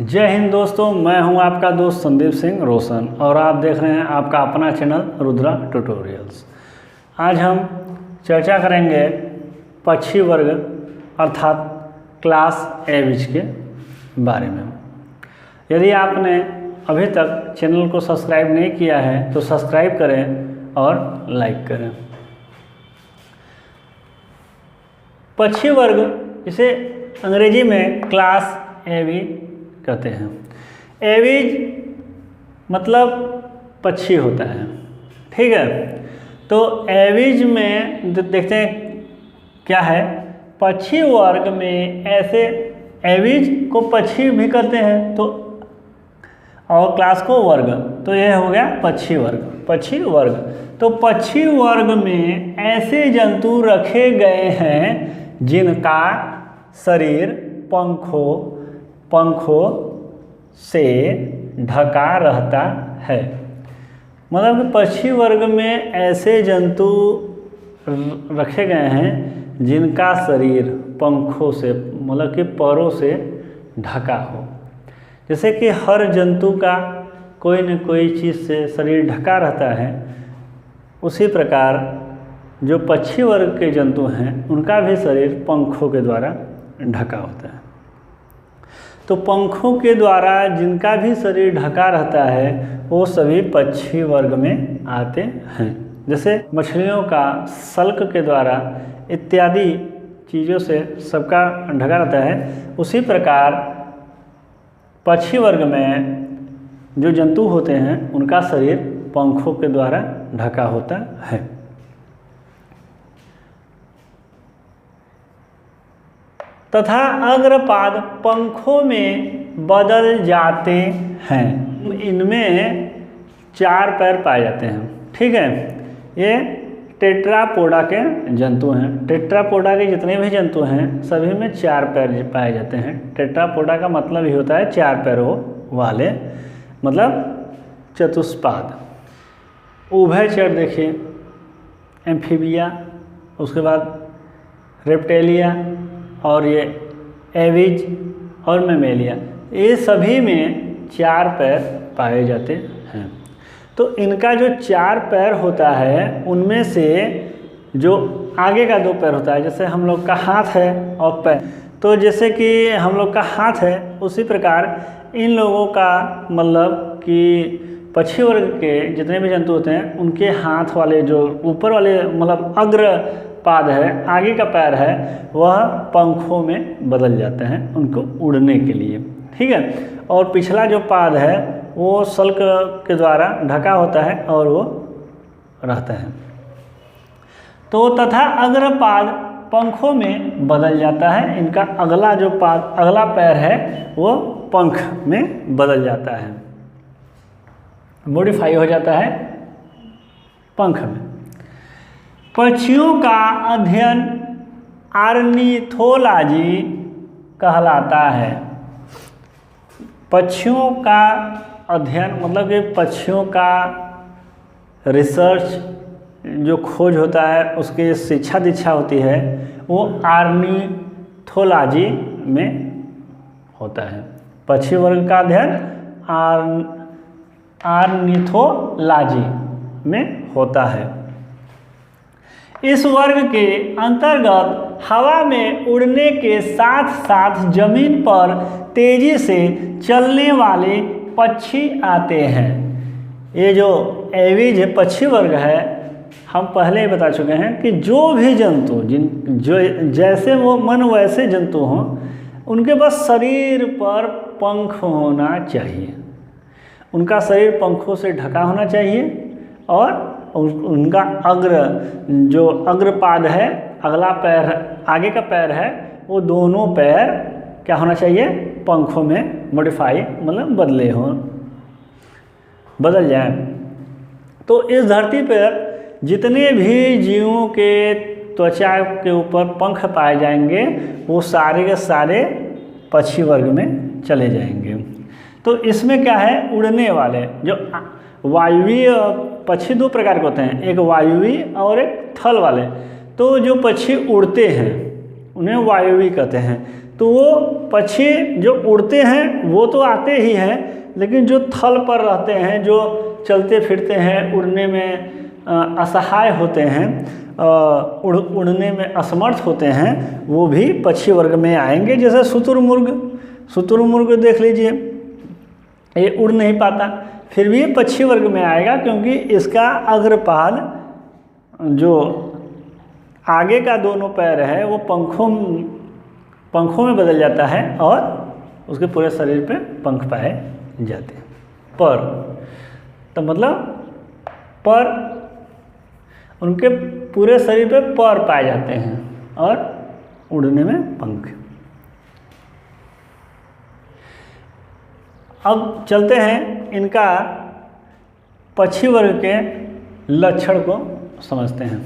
जय हिंद दोस्तों, मैं हूं आपका दोस्त संदीप सिंह रोशन और आप देख रहे हैं आपका अपना चैनल रुद्रा ट्यूटोरियल्स। आज हम चर्चा करेंगे पक्षी वर्ग अर्थात क्लास एविज के बारे में। यदि आपने अभी तक चैनल को सब्सक्राइब नहीं किया है तो सब्सक्राइब करें और लाइक करें। पक्षी वर्ग इसे अंग्रेजी में क्लास एविज कहते हैं। एविज मतलब पक्षी होता है, ठीक है। तो एविज में देखते हैं क्या है। पक्षी वर्ग में ऐसे एविज को पक्षी भी कहते हैं तो और क्लास को वर्ग, तो यह हो गया पक्षी वर्ग। पक्षी वर्ग तो पक्षी वर्ग में ऐसे जंतु रखे गए हैं जिनका शरीर पंखों से ढका रहता है। मतलब कि पक्षी वर्ग में ऐसे जंतु रखे गए हैं जिनका शरीर पंखों से मतलब कि परों से ढका हो। जैसे कि हर जंतु का कोई न कोई चीज़ से शरीर ढका रहता है, उसी प्रकार जो पक्षी वर्ग के जंतु हैं उनका भी शरीर पंखों के द्वारा ढका होता है। तो पंखों के द्वारा जिनका भी शरीर ढका रहता है वो सभी पक्षी वर्ग में आते हैं। जैसे मछलियों का सल्क के द्वारा इत्यादि चीज़ों से सबका ढका रहता है, उसी प्रकार पक्षी वर्ग में जो जंतु होते हैं उनका शरीर पंखों के द्वारा ढका होता है। तथा अग्रपाद पंखों में बदल जाते हैं। इनमें 4 पैर पाए जाते हैं, ठीक है। ये टेट्रापोडा के जंतु हैं। टेट्रापोडा के जितने भी जंतु हैं सभी में 4 पैर पाए जाते हैं। टेट्रापोडा का मतलब ही होता है 4 पैरों वाले, मतलब चतुष्पाद। उभयचर देखिए, एम्फीबिया, उसके बाद रेप्टेलिया और ये एविज और मेमेलिया, ये सभी में 4 पैर पाए जाते हैं। तो इनका जो 4 पैर होता है उनमें से जो आगे का 2 पैर होता है, जैसे हम लोग का हाथ है और पैर, तो जैसे कि हम लोग का हाथ है उसी प्रकार इन लोगों का मतलब कि पक्षी वर्ग के जितने भी जंतु होते हैं उनके हाथ वाले जो ऊपर वाले मतलब अग्र पाद है, आगे का पैर है, वह पंखों में बदल जाते हैं उनको उड़ने के लिए, ठीक है। और पिछला जो पाद है वो सल्क के द्वारा ढका होता है और वो रहता है। तो तथा अग्रपाद पंखों में बदल जाता है। इनका अगला जो पाद अगला पैर है वो पंख में बदल जाता है, मॉडिफाई हो जाता है पंख में। पक्षियों का अध्ययन ऑर्निथोलॉजी कहलाता है। पक्षियों का अध्ययन मतलब कि पक्षियों का रिसर्च जो खोज होता है, उसकी शिक्षा दीक्षा होती है, वो ऑर्निथोलॉजी में होता है। पक्षी वर्ग का अध्ययन ऑर्निथोलॉजी में होता है। इस वर्ग के अंतर्गत हवा में उड़ने के साथ साथ जमीन पर तेजी से चलने वाले पक्षी आते हैं। ये जो एविज पक्षी वर्ग है, हम पहले ही बता चुके हैं कि जो भी जंतु जो जैसे वो मन वैसे जंतु हों, उनके बस शरीर पर पंख होना चाहिए। उनका शरीर पंखों से ढका होना चाहिए और उनका जो अग्रपाद है, अगला पैर आगे का पैर है, वो दोनों पैर क्या होना चाहिए, पंखों में मॉडिफाई मतलब बदल जाए। तो इस धरती पर जितने भी जीवों के त्वचा के ऊपर पंख पाए जाएंगे वो सारे के सारे पक्षी वर्ग में चले जाएंगे। तो इसमें क्या है, उड़ने वाले जो वायुवीय पक्षी 2 प्रकार के होते हैं, एक वायुवी और एक थल वाले। तो जो पक्षी उड़ते हैं उन्हें वायुवी कहते हैं। तो वो पक्षी जो उड़ते हैं वो तो आते ही हैं, लेकिन जो थल पर रहते हैं, जो चलते फिरते हैं, उड़ने में असहाय होते हैं, उड़ने में असमर्थ होते हैं, वो भी पक्षी वर्ग में आएंगे। जैसे शुतुरमुर्ग देख लीजिए, ये उड़ नहीं पाता, फिर भी पक्षी वर्ग में आएगा, क्योंकि इसका अग्रपाद जो आगे का दोनों पैर है वो पंखों में बदल जाता है और उसके पूरे शरीर पे पंख पाए जाते हैं। पर तो मतलब पर उनके पूरे शरीर पे पर पाए जाते हैं और उड़ने में पंख। अब चलते हैं इनका पक्षी वर्ग के लक्षण को समझते हैं।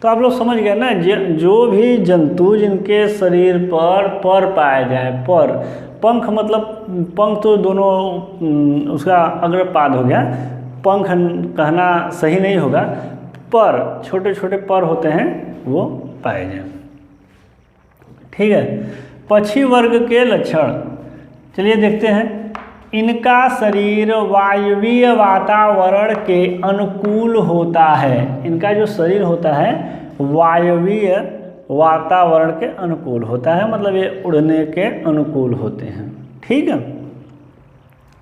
तो आप लोग समझ गए ना, जो भी जंतु जिनके शरीर पर पाए जाए, पर पंख मतलब पंख तो दोनों उसका अग्रपाद हो गया, पंख कहना सही नहीं होगा, पर छोटे छोटे पर होते हैं वो पाए जाए। ठीक है, पक्षी वर्ग के लक्षण चलिए देखते हैं। इनका शरीर वायवीय वातावरण के अनुकूल होता है। इनका जो शरीर होता है वायवीय वातावरण के अनुकूल होता है, मतलब ये उड़ने के अनुकूल होते हैं। ठीक है,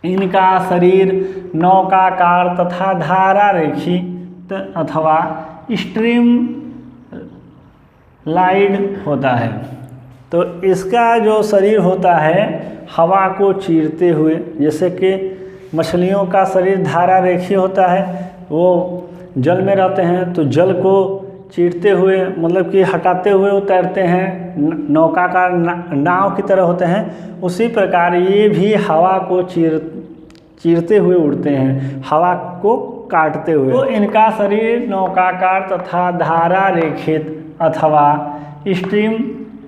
इनका शरीर नौकाकार तथा धारा रेखित अथवा स्ट्रीम लाइड होता है। तो इसका जो शरीर होता है हवा को चीरते हुए, जैसे कि मछलियों का शरीर धारा रेखीय होता है, वो जल में रहते हैं तो जल को चीरते हुए मतलब कि हटाते हुए वो तैरते हैं, नौकाकार नाव की तरह होते हैं। उसी प्रकार ये भी हवा को चीरते हुए उड़ते हैं, हवा को काटते हुए। तो इनका शरीर नौकाकार तथा धारा रेखित अथवा स्ट्रीम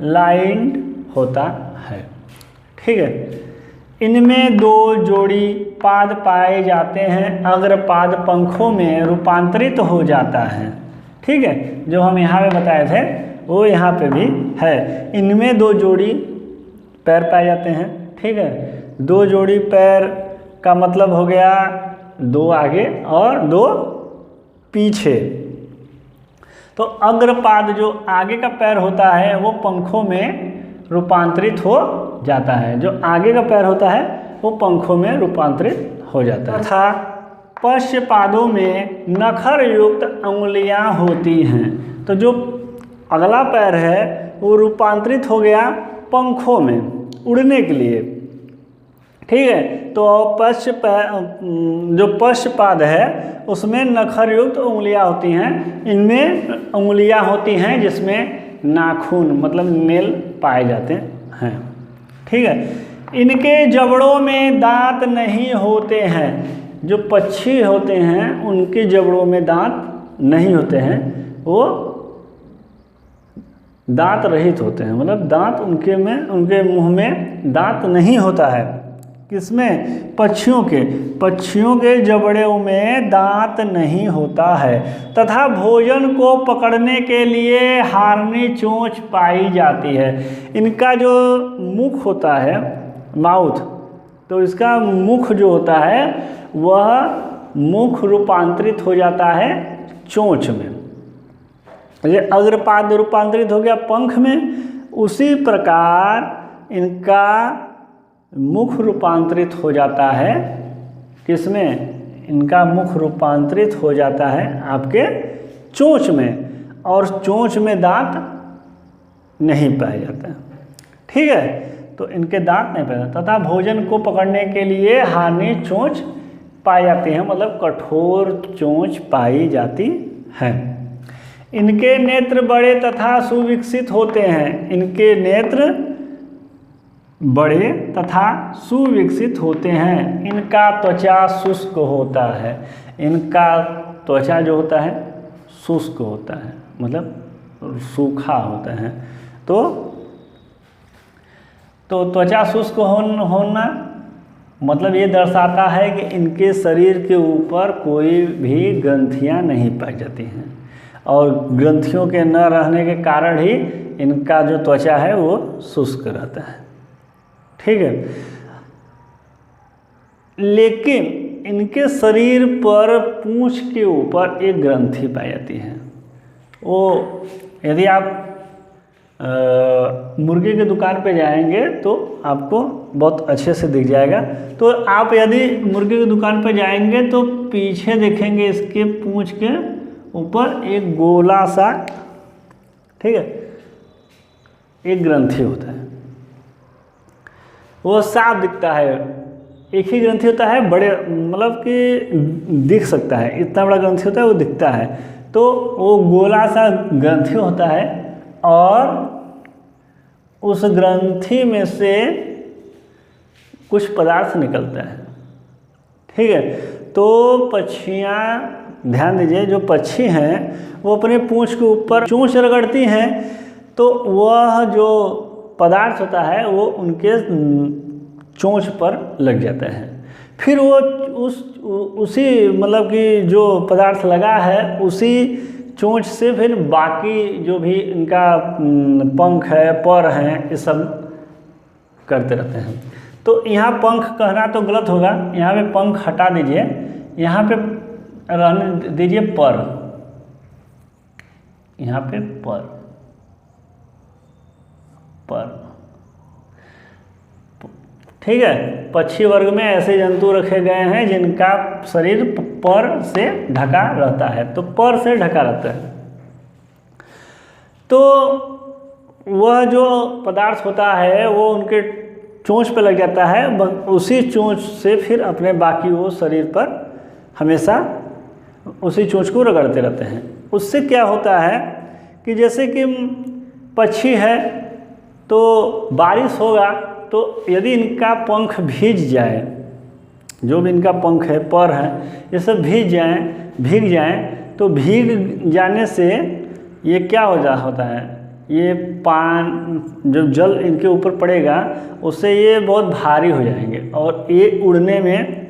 लाइन्ड होता है। ठीक है, इनमें 2 जोड़ी पाद पाए जाते हैं, अग्रपाद पंखों में रूपांतरित हो जाता है। ठीक है, जो हम यहाँ पे बताए थे वो यहाँ पे भी है। इनमें 2 जोड़ी पैर पाए जाते हैं। ठीक है, 2 जोड़ी पैर का मतलब हो गया 2 आगे और 2 पीछे। तो अग्रपाद जो आगे का पैर होता है वो पंखों में रूपांतरित हो जाता है, जो आगे का पैर होता है वो पंखों में रूपांतरित हो जाता है। तथा पश्चपादों में नखर युक्त अंगुलियां होती हैं। तो जो अगला पैर है वो रूपांतरित हो गया पंखों में उड़ने के लिए। ठीक है, तो जो पश्चपाद है उसमें नखर युक्त उंगलियां होती हैं। इनमें उंगलियां होती हैं जिसमें नाखून मतलब नेल पाए जाते हैं। ठीक है, इनके जबड़ों में दांत नहीं होते हैं। जो पक्षी होते हैं उनके जबड़ों में दांत नहीं होते हैं, वो दांत रहित होते हैं, मतलब दांत उनके मुंह में दांत नहीं होता है। किसमें? पक्षियों के जबड़ों में दांत नहीं होता है। तथा भोजन को पकड़ने के लिए हार्नी चोंच पाई जाती है। इनका जो मुख होता है माउथ, तो इसका मुख जो होता है वह मुख रूपांतरित हो जाता है चोंच में। ये अग्रपाद रूपांतरित हो गया पंख में, उसी प्रकार इनका मुख रूपांतरित हो जाता है किसमें? इनका मुख रूपांतरित हो जाता है आपके चोंच में, और चोंच में दांत नहीं पाए जाते हैं। ठीक है, तो इनके दांत नहीं पाए जाते। तथा भोजन को पकड़ने के लिए हार्नी चोंच पाई जाती है, मतलब कठोर चोंच पाई जाती है। इनके नेत्र बड़े तथा सुविकसित होते हैं। इनके नेत्र बड़े तथा सुविकसित होते हैं। इनका त्वचा शुष्क होता है। इनका त्वचा जो होता है शुष्क होता है, मतलब सूखा होता है। तो त्वचा शुष्क होना मतलब ये दर्शाता है कि इनके शरीर के ऊपर कोई भी ग्रंथियां नहीं पाई जाती हैं, और ग्रंथियों के न रहने के कारण ही इनका जो त्वचा है वो शुष्क रहता है। ठीक है। लेकिन इनके शरीर पर पूंछ के ऊपर एक ग्रंथि पाई जाती है। वो यदि आप मुर्गे की दुकान पे जाएंगे तो आपको बहुत अच्छे से दिख जाएगा। तो आप यदि मुर्गे की दुकान पे जाएंगे तो पीछे देखेंगे इसके पूंछ के ऊपर एक गोला सा, ठीक है, एक ग्रंथि होता है। वो साफ दिखता है, एक ही ग्रंथि होता है, बड़े मतलब कि दिख सकता है, इतना बड़ा ग्रंथि होता है, वो दिखता है। तो वो गोला सा ग्रंथि होता है और उस ग्रंथि में से कुछ पदार्थ निकलता है, ठीक है। तो पक्षियाँ, ध्यान दीजिए, जो पक्षी हैं वो अपने पूंछ के ऊपर चोंच रगड़ती हैं, तो वह जो पदार्थ होता है वो उनके चोंच पर लग जाता है। फिर वो उसी मतलब कि जो पदार्थ लगा है उसी चोंच से फिर बाकी जो भी इनका पंख है, पर हैं, ये सब करते रहते हैं। तो यहाँ पंख कहना तो गलत होगा, यहाँ पे पंख हटा दीजिए, यहाँ पे रहने दीजिए पर, यहाँ पे पर ठीक है। पक्षी वर्ग में ऐसे जंतु रखे गए हैं जिनका शरीर पर से ढका रहता है, तो पर से ढका रहता है। तो वह जो पदार्थ होता है वो उनके चोंच पे लग जाता है, उसी चोंच से फिर अपने बाकी वो शरीर पर हमेशा उसी चोंच को रगड़ते रहते हैं। उससे क्या होता है कि जैसे कि पक्षी है तो बारिश होगा तो यदि इनका पंख भीग जाए, जो भी इनका पंख है, पर है, ये सब भीग जाएं तो भीग जाने से ये क्या होता है, ये जब जल इनके ऊपर पड़ेगा उससे ये बहुत भारी हो जाएंगे और ये उड़ने में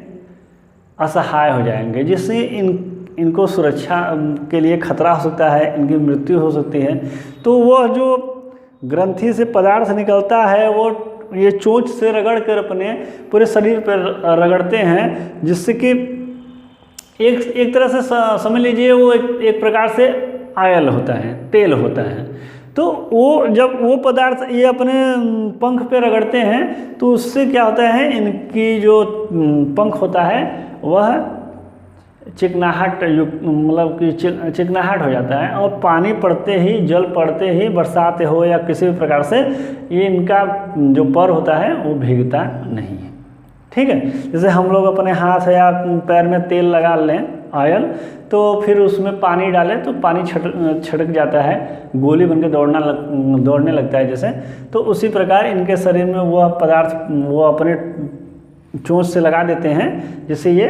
असहाय हो जाएंगे, जिससे इनको सुरक्षा के लिए खतरा हो सकता है, इनकी मृत्यु हो सकती है। तो वह जो ग्रंथि से पदार्थ निकलता है वो ये चोंच से रगड़ कर अपने पूरे शरीर पर रगड़ते हैं, जिससे कि एक तरह से समझ लीजिए वो एक प्रकार से आयल होता है, तेल होता है। तो वो जब वो पदार्थ ये अपने पंख पे रगड़ते हैं तो उससे क्या होता है, इनकी जो पंख होता है वह चिकनाहट मतलब कि चिकनाहट हो जाता है और पानी पड़ते ही, जल पड़ते ही, बरसात हो या किसी भी प्रकार से ये इनका जो पर होता है वो भीगता नहीं है, ठीक है। जैसे हम लोग अपने हाथ या पैर में तेल लगा लें, ऑयल, तो फिर उसमें पानी डालें तो पानी छटक जाता है, गोली बनकर दौड़ने लगता है जैसे। तो उसी प्रकार इनके शरीर में वह पदार्थ वो अपने चोंच से लगा देते हैं जिससे ये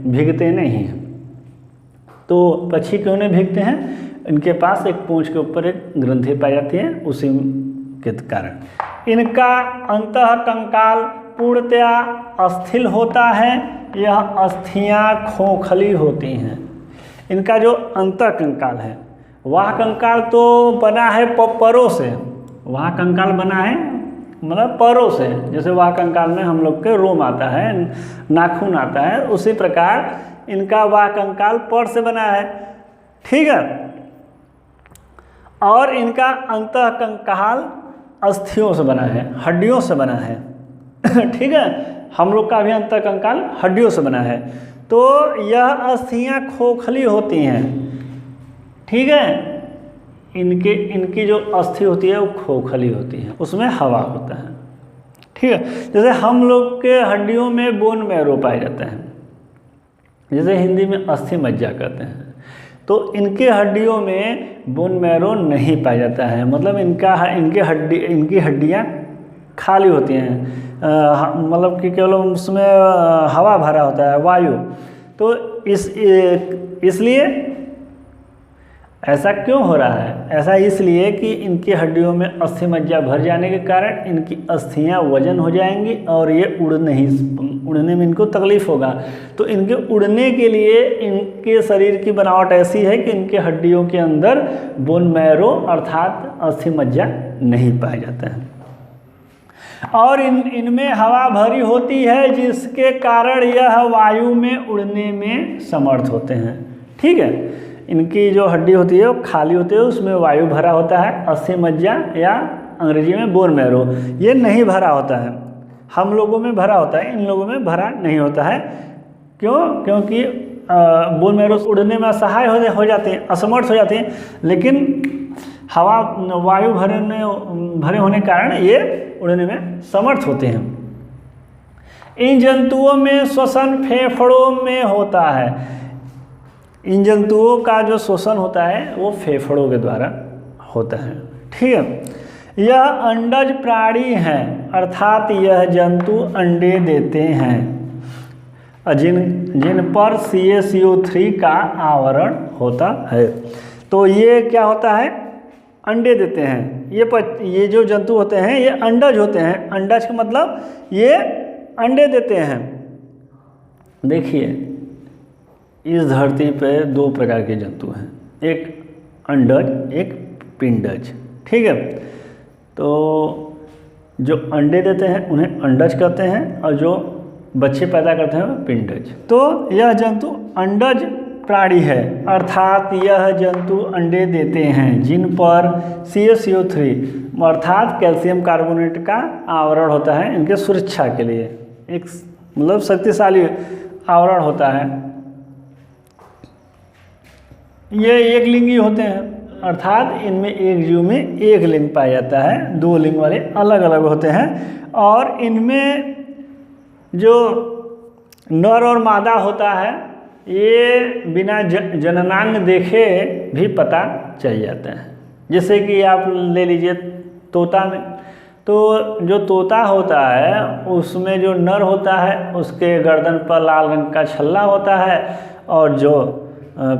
भीगते नहीं हैं। तो पक्षी क्यों नहीं भीगते हैं, इनके पास एक पूंछ के ऊपर एक ग्रंथि पाई जाती है, उसी के कारण। इनका अंतः कंकाल पूर्णतया अस्थिल होता है, यह अस्थियां खोखली होती हैं। इनका जो अंतः कंकाल है, वह कंकाल तो बना है परों से, वह कंकाल बना है मतलब परों से, जैसे वह कंकाल में हम लोग के रोम आता है, नाखून आता है, उसी प्रकार इनका वह कंकाल पर से बना है, ठीक है। और इनका अंतः कंकाल अस्थियों से बना है, हड्डियों से बना है ठीक है। हम लोग का भी अंतः कंकाल हड्डियों से बना है। तो यह अस्थियां खोखली होती हैं, ठीक है। इनकी जो अस्थि होती है वो खोखली होती है, उसमें हवा होता है, ठीक है। जैसे हम लोग के हड्डियों में बोन मैरो पाया जाता है, जैसे हिंदी में अस्थि मज्जा कहते हैं, तो इनके हड्डियों में बोन मैरो नहीं पाया जाता है, मतलब इनकी हड्डियाँ खाली होती हैं, मतलब कि केवल उसमें हवा भरा होता है, वायु। तो इसलिए ऐसा क्यों हो रहा है, ऐसा इसलिए कि इनकी हड्डियों में अस्थि मज्जा भर जाने के कारण इनकी अस्थियां वजन हो जाएंगी और ये उड़ने में इनको तकलीफ होगा। तो इनके उड़ने के लिए इनके शरीर की बनावट ऐसी है कि इनके हड्डियों के अंदर बोन मैरो अर्थात अस्थि मज्जा नहीं पाया जाता है। और इनमें हवा भरी होती है, जिसके कारण यह वायु में उड़ने में समर्थ होते हैं। ठीक है, इनकी जो हड्डी होती है वो खाली होती है, उसमें वायु भरा होता है, अस्थि मज्जा या अंग्रेजी में बोन मैरो, ये नहीं भरा होता है। हम लोगों में भरा होता है, इन लोगों में भरा नहीं होता है। क्यों? क्योंकि बोन मैरो उड़ने में असहाय हो जाते हैं, असमर्थ हो जाते हैं, लेकिन हवा वायु भरे होने के कारण ये उड़ने में समर्थ होते हैं। इन जंतुओं में श्वसन फेफड़ों में होता है। इन जंतुओं का जो श्वसन होता है वो फेफड़ों के द्वारा होता है। ठीक है, यह अंडज प्राणी है, अर्थात यह जंतु अंडे देते हैं जिन पर CaCO3 का आवरण होता है। तो ये क्या होता है? अंडे देते हैं। ये जो जंतु होते हैं ये अंडज होते हैं। अंडज का मतलब ये अंडे देते हैं। देखिए, इस धरती पे दो प्रकार के जंतु हैं, एक अंडज, एक पिंडज। ठीक है, तो जो अंडे देते हैं उन्हें अंडज कहते हैं, और जो बच्चे पैदा करते हैं वो पिंडज। तो यह जंतु अंडज प्राणी है, अर्थात यह जंतु अंडे देते हैं जिन पर CaCO3 अर्थात कैल्शियम कार्बोनेट का आवरण होता है, इनके सुरक्षा के लिए एक मतलब शक्तिशाली आवरण होता है। ये एक लिंगी होते हैं, अर्थात इनमें एक जीव में एक लिंग पाया जाता है, दो लिंग वाले अलग अलग होते हैं। और इनमें जो नर और मादा होता है ये बिना जननांग देखे भी पता चल जाता है। जैसे कि आप ले लीजिए तोता में, तो जो तोता होता है उसमें जो नर होता है उसके गर्दन पर लाल रंग का छल्ला होता है, और जो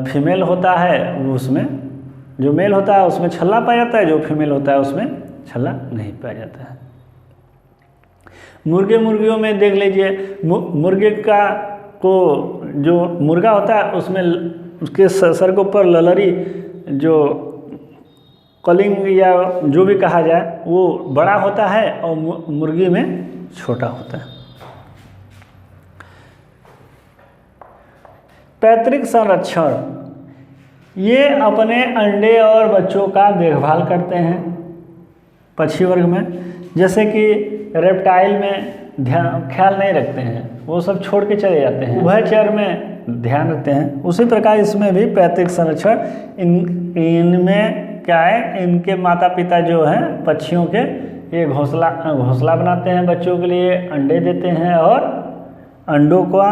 फीमेल होता है उसमें, जो मेल होता है उसमें छल्ला पाया जाता है, जो फीमेल होता है उसमें छल्ला नहीं पाया जाता है। मुर्गियों में देख लीजिए, मुर्गे का को जो मुर्गा होता है उसमें उसके सर के ऊपर ललरी, जो कलिंग या जो भी कहा जाए, वो बड़ा होता है और मुर्गी में छोटा होता है। पैतृक संरक्षण, ये अपने अंडे और बच्चों का देखभाल करते हैं पक्षी वर्ग में। जैसे कि रेप्टाइल में ख्याल नहीं रखते हैं, वो सब छोड़ के चले जाते हैं, उभयचर में ध्यान रखते हैं। उसी प्रकार इसमें भी पैतृक संरक्षण, इनमें क्या है, इनके माता पिता जो हैं पक्षियों के, ये घोंसला बनाते हैं बच्चों के लिए, अंडे देते हैं, और अंडों को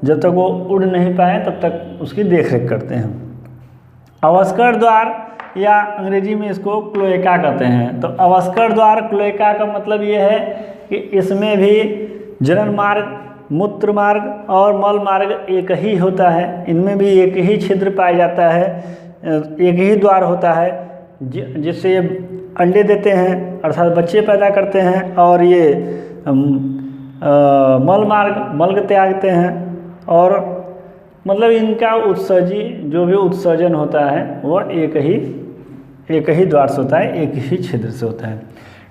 जब तक वो उड़ नहीं पाए तब तक उसकी देखरेख करते हैं। अवस्कर द्वार, या अंग्रेजी में इसको क्लोएका कहते हैं। तो अवस्कर द्वार क्लोएका का मतलब ये है कि इसमें भी जनन मार्ग, मूत्र मार्ग और मल मार्ग एक ही होता है। इनमें भी एक ही छिद्र पाया जाता है, एक ही द्वार होता है जिससे ये अंडे देते हैं अर्थात बच्चे पैदा करते हैं, और ये मल मार्ग, मल त्यागते हैं। और मतलब इनका उत्सर्जी जो भी उत्सर्जन होता है वो एक ही द्वार से होता है, एक ही छिद्र से होता है।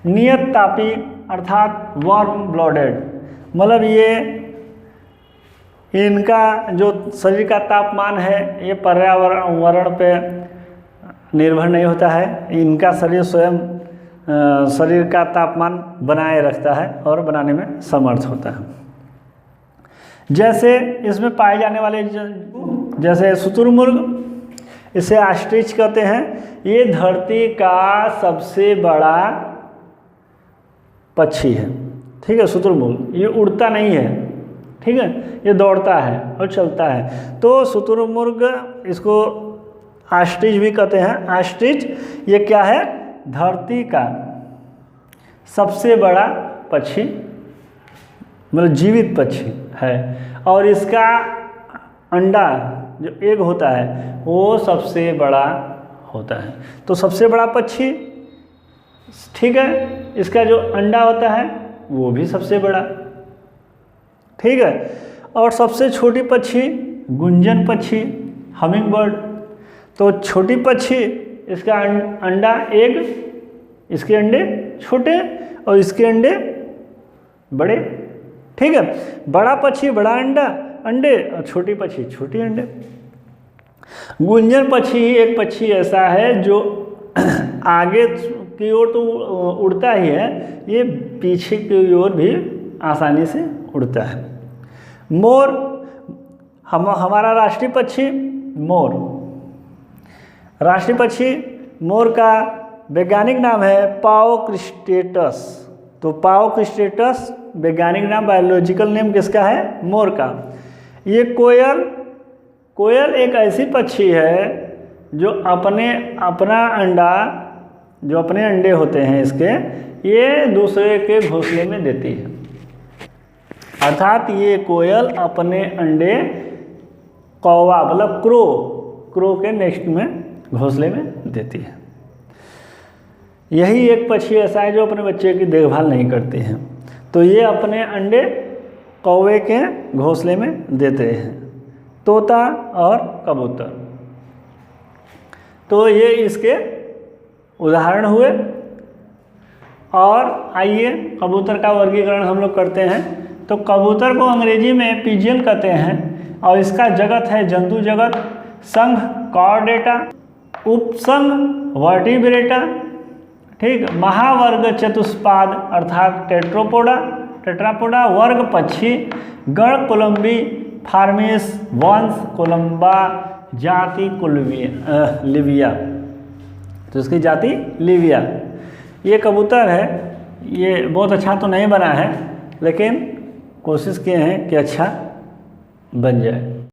नियत तापी अर्थात वार्म ब्लडेड, मतलब ये इनका जो शरीर का तापमान है ये पर्यावरण पे निर्भर नहीं होता है। इनका शरीर स्वयं शरीर का तापमान बनाए रखता है और बनाने में समर्थ होता है। जैसे इसमें पाए जाने वाले जैसे शुतुरमुर्ग, इसे ऑस्ट्रिच कहते हैं, ये धरती का सबसे बड़ा पक्षी है। ठीक है, शुतुरमुर्ग ये उड़ता नहीं है, ठीक है, ये दौड़ता है और चलता है। तो शुतुरमुर्ग इसको ऑस्ट्रिच भी कहते हैं। ऑस्ट्रिच ये क्या है, धरती का सबसे बड़ा पक्षी, मतलब जीवित पक्षी है, और इसका अंडा जो एग होता है वो सबसे बड़ा होता है। तो सबसे बड़ा पक्षी, ठीक है, इसका जो अंडा होता है वो भी सबसे बड़ा, ठीक है। और सबसे छोटी पक्षी गुंजन पक्षी, हमिंग बर्ड। तो छोटी पक्षी, इसका अंडा एग, इसके अंडे छोटे और इसके अंडे बड़े, ठीक है। बड़ा पक्षी बड़ा अंडे और छोटी पक्षी छोटी अंडे। गुंजन पक्षी एक पक्षी ऐसा है जो आगे की ओर तो उड़ता ही है, ये पीछे की ओर भी आसानी से उड़ता है। मोर हमारा राष्ट्रीय पक्षी मोर। राष्ट्रीय पक्षी मोर का वैज्ञानिक नाम है पाओक्रिस्टेटस। तो पाओक्रिस्टेटस वैज्ञानिक नाम, बायोलॉजिकल नेम किसका है? मोर का। ये कोयल एक ऐसी पक्षी है जो अपने अंडे होते हैं इसके, ये दूसरे के घोंसले में देती है। अर्थात ये कोयल अपने अंडे कौवा मतलब क्रो के नेक्स्ट में घोंसले में देती है। यही एक पक्षी ऐसा है जो अपने बच्चे की देखभाल नहीं करती है, तो ये अपने अंडे कौवे के घोंसले में देते हैं, तोता और कबूतर। तो ये इसके उदाहरण हुए। और आइए कबूतर का वर्गीकरण हम लोग करते हैं। तो कबूतर को अंग्रेजी में पिजियन कहते हैं और इसका जगत है जंतु जगत, संघ कॉर्डेटा, उपसंघ वर्टिब्रेटा, ठीक। महावर्ग चतुष्पाद अर्थात टेट्रापोडा, वर्ग पक्षी, गण कोलंबी, फार्मेस, वंश कोलंबा, जाति लिविया। तो इसकी जाति लिविया। ये कबूतर है, ये बहुत अच्छा तो नहीं बना है लेकिन कोशिश किए हैं कि अच्छा बन जाए।